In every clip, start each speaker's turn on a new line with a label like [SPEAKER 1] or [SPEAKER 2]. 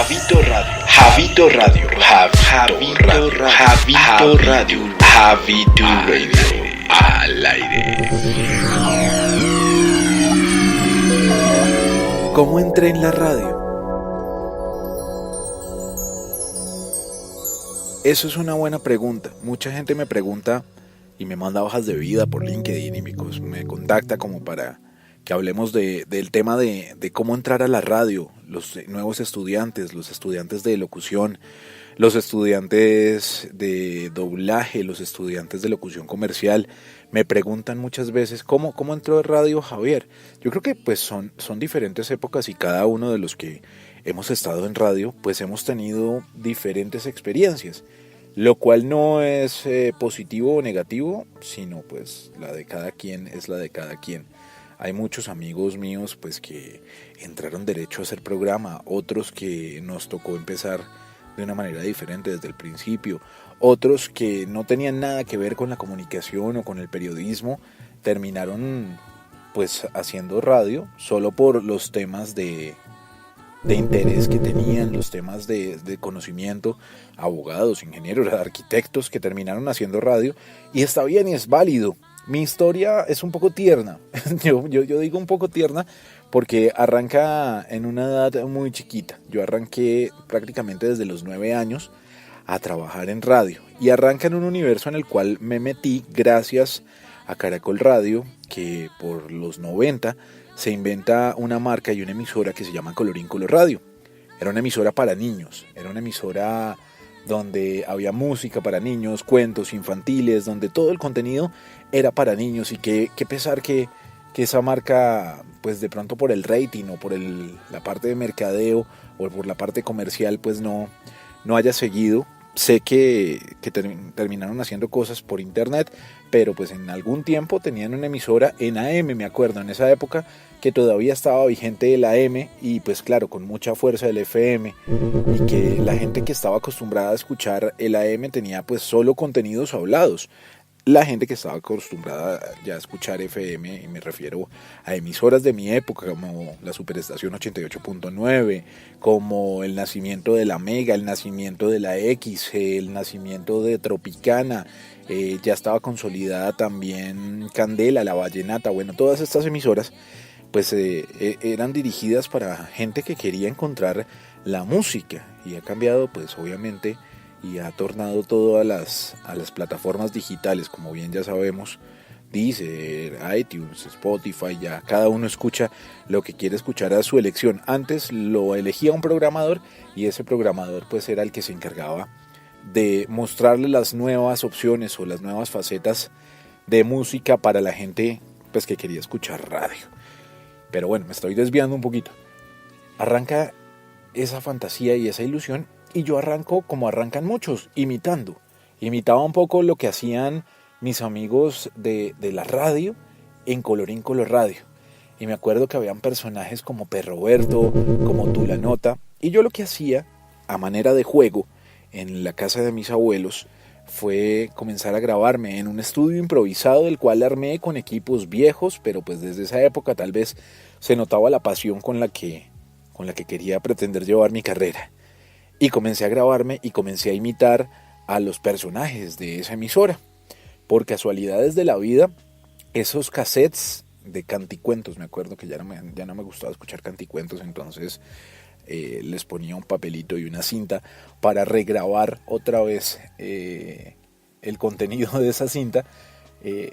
[SPEAKER 1] Javito Radio. Javito Radio. Javito Radio. Javito Radio. Al aire.
[SPEAKER 2] ¿Cómo entré en la radio? Eso es una buena pregunta. Mucha gente me pregunta y me manda hojas de vida por LinkedIn y me contacta como para que hablemos del tema de cómo entrar a la radio, los nuevos estudiantes, los estudiantes de locución, los estudiantes de doblaje, los estudiantes de locución comercial. Me preguntan muchas veces, ¿cómo entró a radio Javier? Yo creo que pues son diferentes épocas y cada uno de los que hemos estado en radio, pues hemos tenido diferentes experiencias, lo cual no es positivo o negativo, sino pues la de cada quien es la de cada quien. Hay muchos amigos míos pues que entraron derecho a hacer programa, otros que nos tocó empezar de una manera diferente desde el principio, otros que no tenían nada que ver con la comunicación o con el periodismo, terminaron pues haciendo radio solo por los temas de interés que tenían, los temas de conocimiento, abogados, ingenieros, arquitectos que terminaron haciendo radio, y está bien y es válido. Mi historia es un poco tierna, yo digo un poco tierna porque arranca en una edad muy chiquita. Yo arranqué prácticamente desde los 9 años a trabajar en radio y arranca en un universo en el cual me metí gracias a Caracol Radio, que por los 90 se inventa una marca y una emisora que se llama Colorín Color Radio. Era una emisora para niños, era una emisora donde había música para niños, cuentos infantiles, donde todo el contenido era para niños. Y qué pesar que esa marca, pues de pronto por el rating o por la parte de mercadeo o por la parte comercial, pues no haya seguido. Sé que terminaron haciendo cosas por internet, pero pues en algún tiempo tenían una emisora en AM, me acuerdo, en esa época que todavía estaba vigente el AM y pues claro, con mucha fuerza el FM, y que la gente que estaba acostumbrada a escuchar el AM tenía pues solo contenidos hablados. La gente que estaba acostumbrada ya a escuchar FM, y me refiero a emisoras de mi época como la Superestación 88.9, como el nacimiento de la Mega, el nacimiento de la X, el nacimiento de Tropicana, ya estaba consolidada también Candela, La Vallenata. Bueno, todas estas emisoras pues eran dirigidas para gente que quería encontrar la música, y ha cambiado pues obviamente y ha tornado todo a las plataformas digitales, como bien ya sabemos, Deezer, iTunes, Spotify, ya cada uno escucha lo que quiere escuchar a su elección. Antes lo elegía un programador y ese programador pues era el que se encargaba de mostrarle las nuevas opciones o las nuevas facetas de música para la gente pues que quería escuchar radio. Pero bueno, me estoy desviando un poquito. Arranca esa fantasía y esa ilusión, y yo arranco como arrancan muchos, imitaba un poco lo que hacían mis amigos de la radio en Colorín Color Radio. Y me acuerdo que habían personajes como Perroberto, como Tulanota, y yo lo que hacía a manera de juego en la casa de mis abuelos fue comenzar a grabarme en un estudio improvisado, del cual armé con equipos viejos, pero pues desde esa época tal vez se notaba la pasión con la que quería pretender llevar mi carrera. Y comencé a grabarme y comencé a imitar a los personajes de esa emisora. Por casualidades de la vida, esos cassettes de canticuentos, me acuerdo que ya no me gustaba escuchar canticuentos, entonces les ponía un papelito y una cinta para regrabar otra vez el contenido de esa cinta.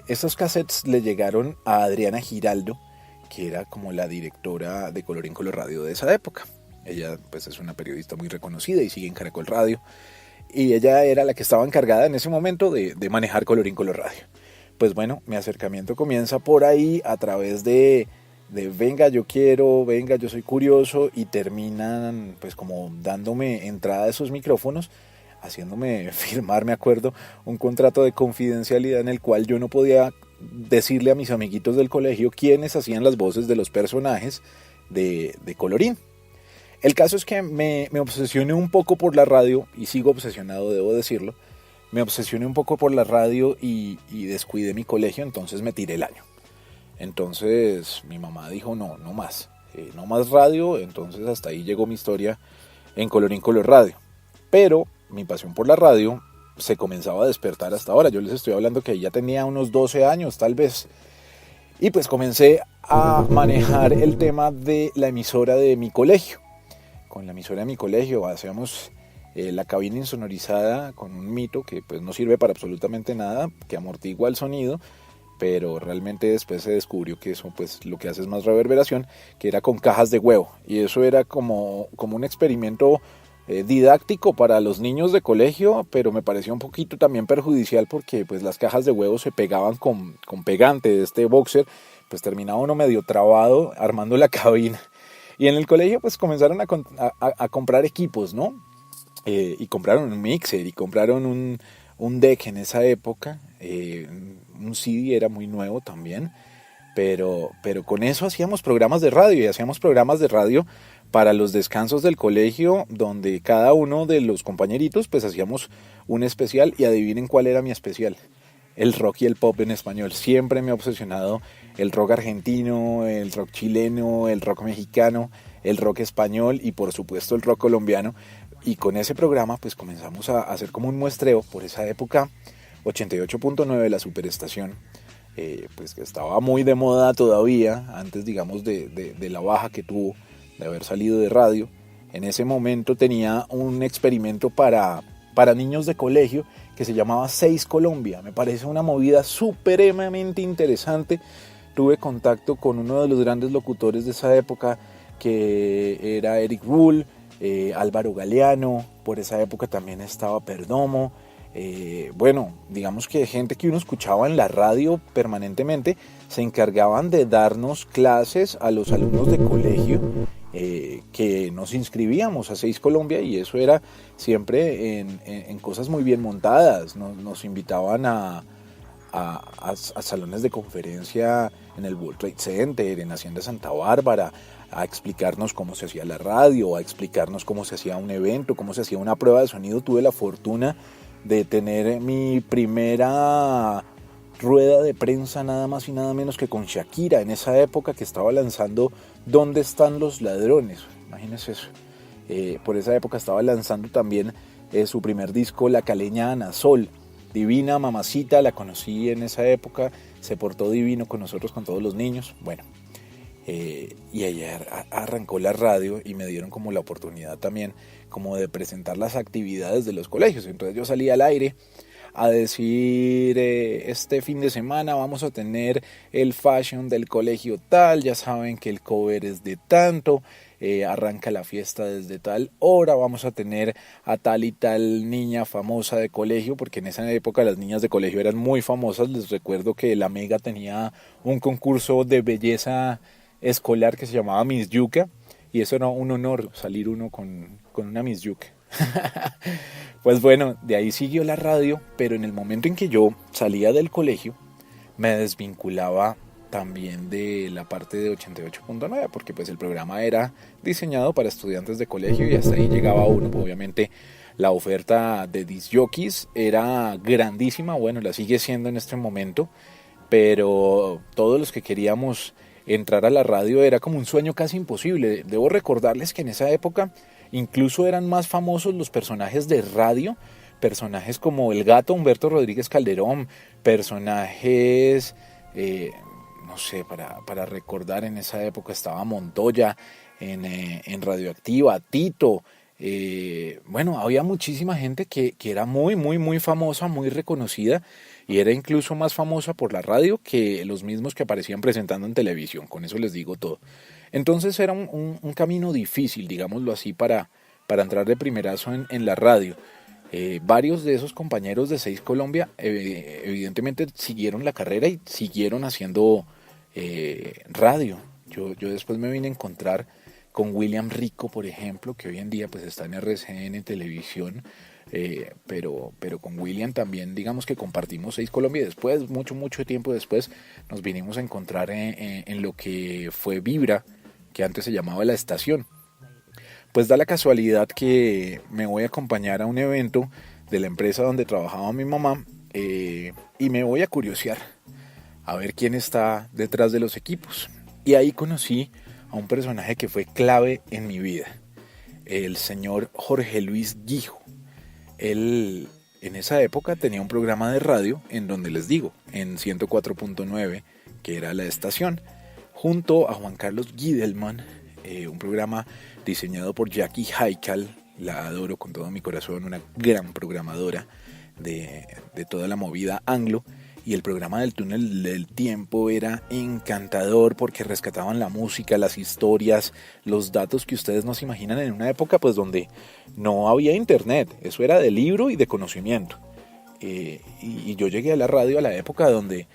[SPEAKER 2] Esos cassettes le llegaron a Adriana Giraldo, que era como la directora de Colorín Color Radio de esa época. Ella pues es una periodista muy reconocida y sigue en Caracol Radio, y ella era la que estaba encargada en ese momento de manejar Colorín Color Radio. Pues bueno, mi acercamiento comienza por ahí a través de venga, yo quiero, venga, yo soy curioso, y terminan pues como dándome entrada a esos micrófonos, haciéndome firmar, me acuerdo, un contrato de confidencialidad en el cual yo no podía decirle a mis amiguitos del colegio quiénes hacían las voces de los personajes de Colorín. El caso es que me obsesioné un poco por la radio, y sigo obsesionado, debo decirlo. Me obsesioné un poco por la radio y descuidé mi colegio, entonces me tiré el año. Entonces mi mamá dijo no más radio, entonces hasta ahí llegó mi historia en Colorín Color Radio. Pero mi pasión por la radio se comenzaba a despertar hasta ahora. Yo les estoy hablando que ya tenía unos 12 años tal vez. Y pues comencé a manejar el tema de la emisora de mi colegio. Con la emisora de mi colegio hacíamos la cabina insonorizada con un mito que pues no sirve para absolutamente nada, que amortigua el sonido, pero realmente después se descubrió que eso pues lo que hace es más reverberación, que era con cajas de huevo. Y eso era como un experimento didáctico para los niños de colegio, pero me pareció un poquito también perjudicial porque pues las cajas de huevos se pegaban con pegante de este boxer, pues terminaba uno medio trabado armando la cabina. Y en el colegio pues comenzaron a comprar equipos, ¿no? Y compraron un mixer y compraron un deck en esa época, un CD era muy nuevo también, pero con eso hacíamos programas de radio y hacíamos programas de radio para los descansos del colegio, donde cada uno de los compañeritos pues hacíamos un especial y adivinen cuál era mi especial. El rock y el pop en español. Siempre me ha obsesionado el rock argentino, el rock chileno, el rock mexicano, el rock español y por supuesto el rock colombiano. Y con ese programa pues comenzamos a hacer como un muestreo por esa época, 88.9, la superestación, pues que estaba muy de moda todavía, antes digamos de la baja que tuvo de haber salido de radio. En ese momento tenía un experimento para niños de colegio que se llamaba 6 Colombia. Me parece una movida supremamente interesante. Tuve contacto con uno de los grandes locutores de esa época, que era Eric Rull, Álvaro Galeano, por esa época también estaba Perdomo. Bueno, digamos que gente que uno escuchaba en la radio permanentemente se encargaban de darnos clases a los alumnos de colegio que nos inscribíamos a 6 Colombia, y eso era siempre en cosas muy bien montadas. Nos invitaban a salones de conferencia en el World Trade Center, en Hacienda Santa Bárbara, a explicarnos cómo se hacía la radio, a explicarnos cómo se hacía un evento, cómo se hacía una prueba de sonido. Tuve la fortuna de tener mi primera rueda de prensa nada más y nada menos que con Shakira, en esa época que estaba lanzando ¿Dónde están los ladrones? Imagínense eso. Por esa época estaba lanzando también su primer disco, La Caleña Ana Sol. Divina mamacita, la conocí en esa época, se portó divino con nosotros, con todos los niños. Bueno, y ayer arrancó la radio y me dieron como la oportunidad también como de presentar las actividades de los colegios. Entonces yo salí al aire a decir, este fin de semana vamos a tener el fashion del colegio tal, ya saben que el cover es de tanto, arranca la fiesta desde tal hora, vamos a tener a tal y tal niña famosa de colegio, porque en esa época las niñas de colegio eran muy famosas. Les recuerdo que la Mega tenía un concurso de belleza escolar que se llamaba Miss Yuca, y eso era un honor, salir uno con una Miss Yuca. Pues bueno, de ahí siguió la radio, pero en el momento en que yo salía del colegio me desvinculaba también de la parte de 88.9, porque pues el programa era diseñado para estudiantes de colegio y hasta ahí llegaba uno. Obviamente la oferta de disc jockeys era grandísima, bueno, la sigue siendo en este momento, pero todos los que queríamos entrar a la radio era como un sueño casi imposible. Debo recordarles que en esa época incluso eran más famosos los personajes de radio, personajes como el Gato Humberto Rodríguez Calderón, personajes, no sé, para recordar, en esa época estaba Montoya en Radioactiva, Tito. Bueno, había muchísima gente que era muy, muy, muy famosa, muy reconocida, y era incluso más famosa por la radio que los mismos que aparecían presentando en televisión. Con eso les digo todo. Entonces era un camino difícil, digámoslo así, para entrar de primerazo en la radio. Varios de esos compañeros de 6 Colombia evidentemente siguieron la carrera y siguieron haciendo radio. Yo después me vine a encontrar con William Rico, por ejemplo, que hoy en día pues está en RCN, en televisión, pero con William también digamos que compartimos 6 Colombia, y después, mucho tiempo después, nos vinimos a encontrar en lo que fue Vibra, que antes se llamaba La Estación. Pues da la casualidad que me voy a acompañar a un evento de la empresa donde trabajaba mi mamá, y me voy a curiosear a ver quién está detrás de los equipos. Y ahí conocí a un personaje que fue clave en mi vida. el señor Jorge Luis Guijo. Él en esa época tenía un programa de radio en donde les digo, en 104.9, que era la estación, junto a Juan Carlos Gidelman, un programa diseñado por Jackie Haikal, la adoro con todo mi corazón, una gran programadora de toda la movida anglo. Y el programa del túnel del tiempo era encantador porque rescataban la música, las historias, los datos que ustedes no se imaginan en una época pues donde no había internet. Eso era de libro y de conocimiento. Y yo llegué a la radio a la época donde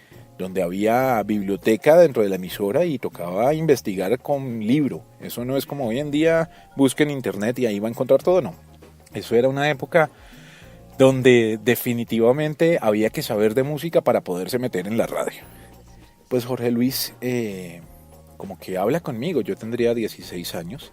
[SPEAKER 2] había biblioteca dentro de la emisora y tocaba investigar con libro. Eso no es como hoy en día, busquen internet y ahí va a encontrar todo, no. Eso era una época donde definitivamente había que saber de música para poderse meter en la radio. Pues Jorge Luis como que habla conmigo, yo tendría 16 años,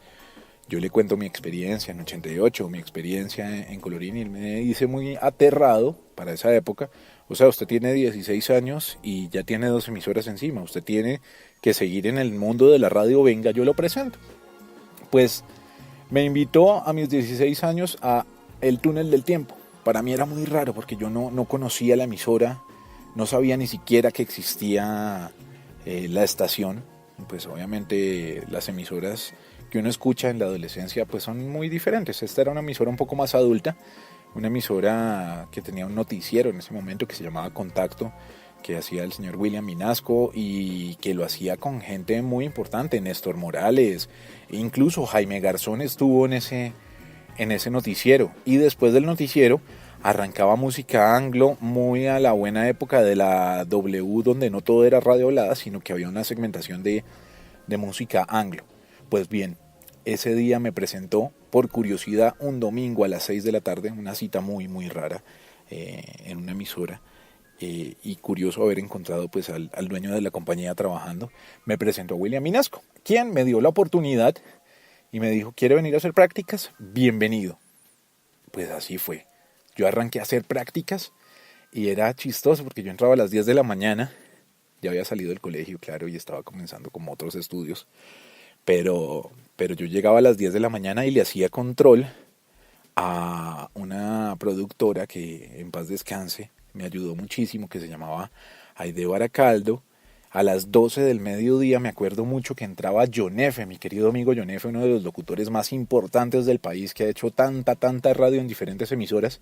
[SPEAKER 2] yo le cuento mi experiencia en 88, mi experiencia en Colorín, y él me dice muy aterrado para esa época, o sea, usted tiene 16 años y ya tiene 2 emisoras encima, usted tiene que seguir en el mundo de la radio, venga, yo lo presento. Pues me invitó a mis 16 años a El Túnel del Tiempo. Para mí era muy raro porque yo no conocía la emisora, no sabía ni siquiera que existía la estación. Pues obviamente las emisoras que uno escucha en la adolescencia pues son muy diferentes. Esta era una emisora un poco más adulta, una emisora que tenía un noticiero en ese momento que se llamaba Contacto, que hacía el señor William Minasco y que lo hacía con gente muy importante, Néstor Morales, incluso Jaime Garzón estuvo en ese noticiero. Y después del noticiero arrancaba música anglo, muy a la buena época de la W, donde no todo era radio hablada, sino que había una segmentación de música anglo. Pues bien, ese día me presentó por curiosidad un domingo a las 6 de la tarde, una cita muy muy rara en una emisora, y curioso haber encontrado pues al dueño de la compañía trabajando. Me presentó a William Minasco, quien me dio la oportunidad y me dijo, ¿quiere venir a hacer prácticas? Bienvenido. Pues así fue. Yo arranqué a hacer prácticas y era chistoso porque yo entraba a las 10 de la mañana, ya había salido del colegio, claro, y estaba comenzando como otros estudios, pero yo llegaba a las 10 de la mañana y le hacía control a una productora que en paz descanse, me ayudó muchísimo, que se llamaba Aide Baracaldo. A las 12 del mediodía me acuerdo mucho que entraba John F., mi querido amigo John F., uno de los locutores más importantes del país, que ha hecho tanta radio en diferentes emisoras,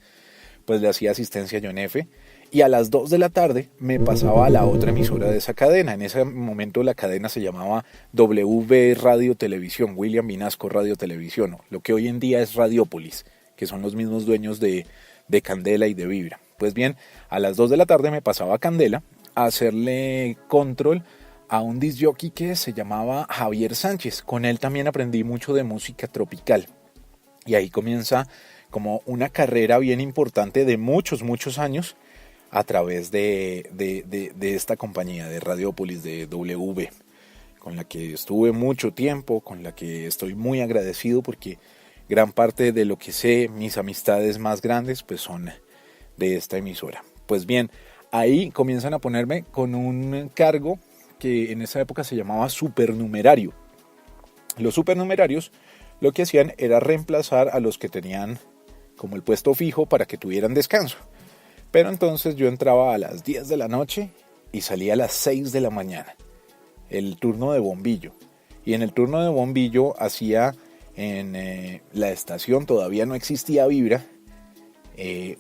[SPEAKER 2] pues le hacía asistencia a John F., y a las 2 de la tarde me pasaba a la otra emisora de esa cadena. En ese momento la cadena se llamaba WB Radio Televisión, William Minasco Radio Televisión, lo que hoy en día es Radiópolis, que son los mismos dueños de Candela y de Vibra. Pues bien, a las 2 de la tarde me pasaba a Candela a hacerle control a un disc jockey que se llamaba Javier Sánchez. Con él también aprendí mucho de música tropical. Y ahí comienza como una carrera bien importante de muchos años a través de esta compañía de Radiópolis, de W, con la que estuve mucho tiempo, con la que estoy muy agradecido porque gran parte de lo que sé, mis amistades más grandes, pues son de esta emisora. Pues bien, ahí comienzan a ponerme con un cargo que en esa época se llamaba supernumerario. Los supernumerarios lo que hacían era reemplazar a los que tenían como el puesto fijo para que tuvieran descanso. Pero entonces yo entraba a las 10 de la noche y salía a las 6 de la mañana. El turno de bombillo. Y en el turno de bombillo hacía en la estación, todavía no existía Vibra,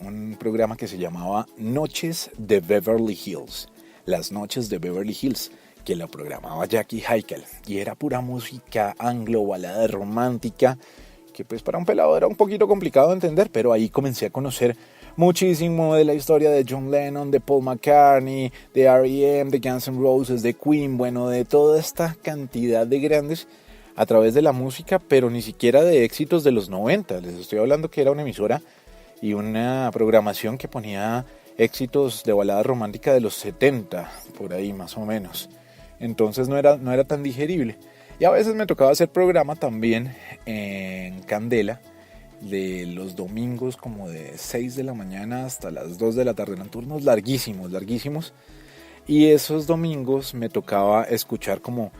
[SPEAKER 2] un programa que se llamaba Noches de Beverly Hills. Las Noches de Beverly Hills, que la programaba Jackie Haikal. Y era pura música anglo, balada romántica, que pues para un pelado era un poquito complicado de entender, pero ahí comencé a conocer muchísimo de la historia de John Lennon, de Paul McCartney, de R.E.M., de Guns N' Roses, de Queen, bueno, de toda esta cantidad de grandes a través de la música, pero ni siquiera de éxitos de los 90. Les estoy hablando que era una emisora y una programación que ponía éxitos de balada romántica de los 70, por ahí más o menos. Entonces no era tan digerible. Y a veces me tocaba hacer programa también en Candela, de los domingos como de 6 de la mañana hasta las 2 de la tarde. Eran turnos larguísimos. Y esos domingos me tocaba escuchar como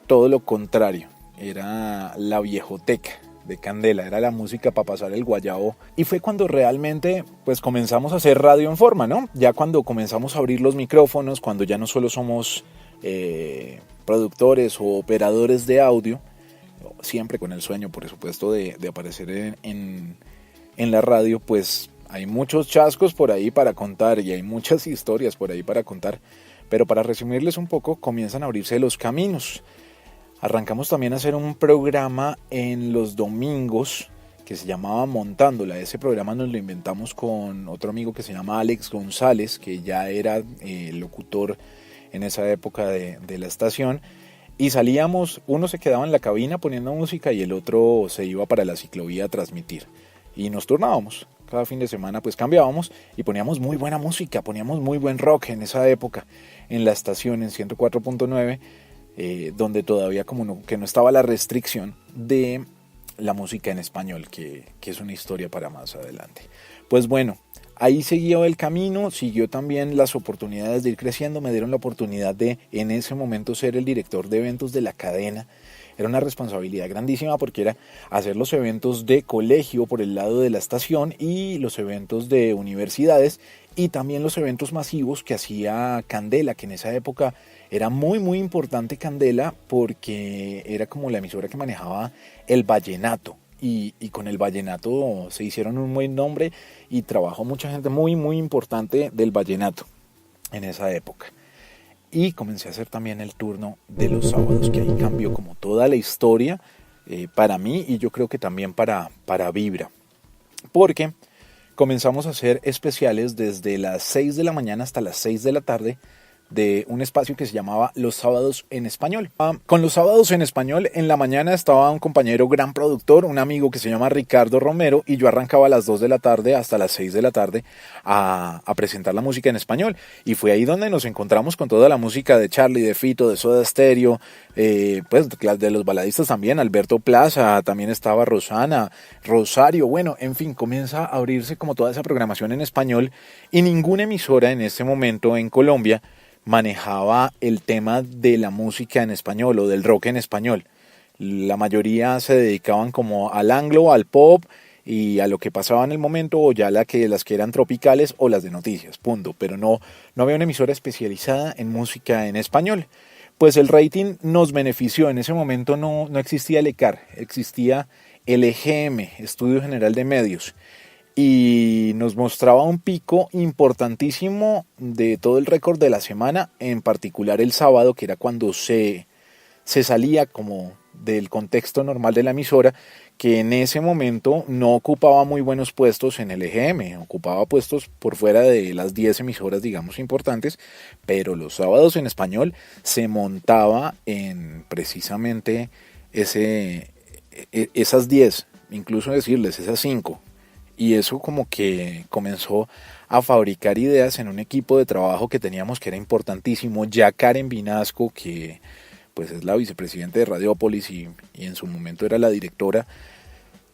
[SPEAKER 2] todo lo contrario. Era la viejoteca. de Candela, era la música para pasar el guayabo. Y fue cuando realmente pues comenzamos a hacer radio en forma, ¿no? Ya cuando comenzamos a abrir los micrófonos, cuando ya no solo somos productores o operadores de audio, siempre con el sueño, por supuesto, de aparecer en la radio, pues hay muchos chascos por ahí para contar y hay muchas historias por ahí para contar. Pero para resumirles un poco, comienzan a abrirse los caminos. Arrancamos también a hacer un programa en los domingos que se llamaba Montándola. Ese programa nos lo inventamos con otro amigo que se llama Alex González, que ya era locutor en esa época de la estación. Y salíamos, uno se quedaba en la cabina poniendo música y el otro se iba para la ciclovía a transmitir. Y nos turnábamos. Cada fin de semana pues cambiábamos y poníamos muy buena música, poníamos muy buen rock en esa época en la estación en 104.9, donde todavía que no estaba la restricción de la música en español, que es una historia para más adelante. Pues bueno, ahí siguió el camino, siguió también las oportunidades de ir creciendo, me dieron la oportunidad de en ese momento ser el director de eventos de la cadena. Era una responsabilidad grandísima porque era hacer los eventos de colegio por el lado de la estación y los eventos de universidades y también los eventos masivos que hacía Candela, que en esa época era muy muy importante Candela porque era como la emisora que manejaba el vallenato y con el vallenato se hicieron un buen nombre y trabajó mucha gente muy muy importante del vallenato en esa época. Y comencé a hacer también el turno de los sábados, que ahí cambió como toda la historia para mí y yo creo que también para Vibra. Porque comenzamos a hacer especiales desde las 6 de la mañana hasta las 6 de la tarde de un espacio que se llamaba Los Sábados en Español. Con Los Sábados en Español, en la mañana estaba un compañero gran productor, un amigo que se llama Ricardo Romero, y yo arrancaba a las 2 de la tarde hasta las 6 de la tarde a presentar la música en español. Y fue ahí donde nos encontramos con toda la música de Charly, de Fito, de Soda Stereo, pues de los baladistas también, Alberto Plaza, también estaba Rosana, Rosario, bueno, en fin, comienza a abrirse como toda esa programación en español y ninguna emisora en este momento en Colombia manejaba el tema de la música en español o del rock en español. La mayoría se dedicaban como al anglo, al pop y a lo que pasaba en el momento, o ya las que eran tropicales o las de noticias, punto. Pero no había una emisora especializada en música en español. Pues el rating nos benefició. En ese momento no existía el ECAR, existía el EGM, Estudio General de Medios. Y nos mostraba un pico importantísimo de todo el récord de la semana, en particular el sábado, que era cuando se salía como del contexto normal de la emisora, que en ese momento no ocupaba muy buenos puestos en el EGM, ocupaba puestos por fuera de las 10 emisoras, digamos, importantes, pero los sábados en español se montaba en precisamente esas 10, incluso decirles esas 5. Y eso como que comenzó a fabricar ideas en un equipo de trabajo que teníamos que era importantísimo. Ya Karen Vinasco, que pues es la vicepresidenta de Radiópolis y en su momento era la directora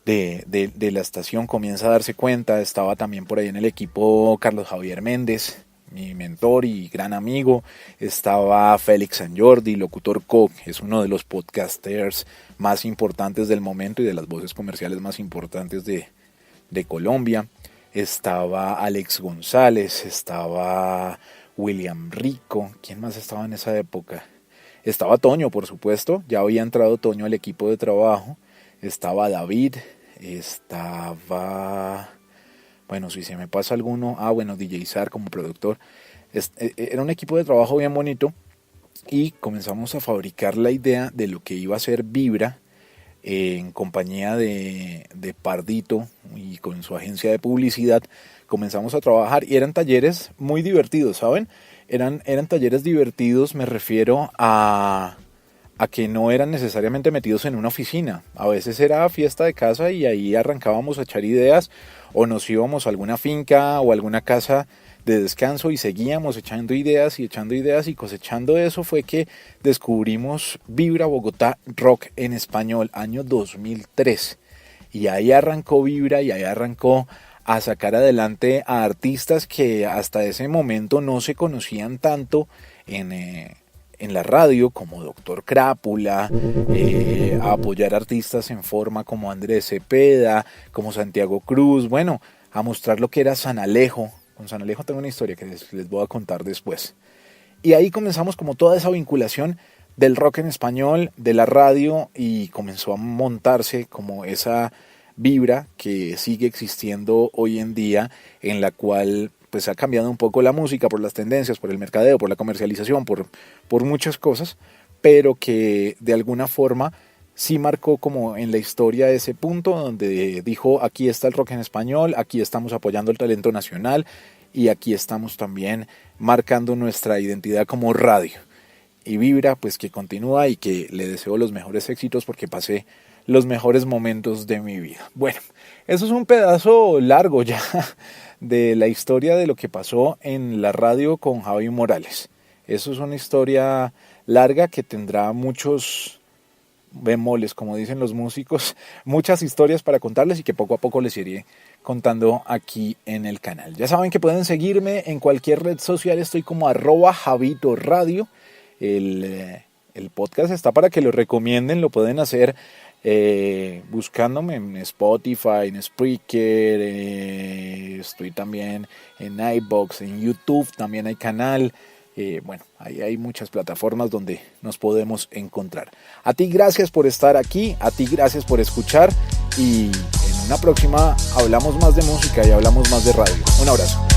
[SPEAKER 2] de la estación, comienza a darse cuenta. Estaba también por ahí en el equipo Carlos Javier Méndez, mi mentor y gran amigo. Estaba Félix San Jordi, locutor co, que es uno de los podcasters más importantes del momento y de las voces comerciales más importantes de Colombia. Estaba Alex González, estaba William Rico. ¿Quién más estaba en esa época? Estaba Toño, por supuesto, ya había entrado Toño al equipo de trabajo. Estaba David, estaba, bueno, si se me pasa alguno, DJ Zar como productor. Era un equipo de trabajo bien bonito y comenzamos a fabricar la idea de lo que iba a ser Vibra, en compañía de Pardito y con su agencia de publicidad. Comenzamos a trabajar y eran talleres muy divertidos, ¿saben? Eran talleres divertidos, me refiero a que no eran necesariamente metidos en una oficina. A veces era fiesta de casa y ahí arrancábamos a echar ideas, o nos íbamos a alguna finca o alguna casa de descanso y seguíamos echando ideas y cosechando eso. Fue que descubrimos Vibra Bogotá Rock en Español, año 2003, y ahí arrancó Vibra y ahí arrancó a sacar adelante a artistas que hasta ese momento no se conocían tanto en en la radio, como Doctor Crápula, a apoyar artistas en forma como Andrés Cepeda, como Santiago Cruz, bueno, a mostrar lo que era San Alejo. Con San Alejo tengo una historia que les voy a contar después. Y ahí comenzamos como toda esa vinculación del rock en español, de la radio, y comenzó a montarse como esa vibra que sigue existiendo hoy en día, en la cual pues ha cambiado un poco la música por las tendencias, por el mercadeo, por la comercialización, por muchas cosas, pero que de alguna forma sí marcó como en la historia ese punto donde dijo: aquí está el rock en español, aquí estamos apoyando el talento nacional y aquí estamos también marcando nuestra identidad como radio. Y Vibra, pues que continúa, y que le deseo los mejores éxitos porque pasé los mejores momentos de mi vida. Bueno, eso es un pedazo largo ya de la historia de lo que pasó en la radio con Javi Morales. Eso es una historia larga que tendrá muchos bemoles, como dicen los músicos, muchas historias para contarles, y que poco a poco les iré contando aquí en el canal. Ya saben que pueden seguirme en cualquier red social, estoy como @JavitoRadio. El podcast está para que lo recomienden, lo pueden hacer buscándome en Spotify, en Spreaker, estoy también en iVoox, en YouTube también hay canal. Bueno, ahí hay muchas plataformas donde nos podemos encontrar. A ti gracias por estar aquí, a ti gracias por escuchar, y en una próxima hablamos más de música y hablamos más de radio. Un abrazo.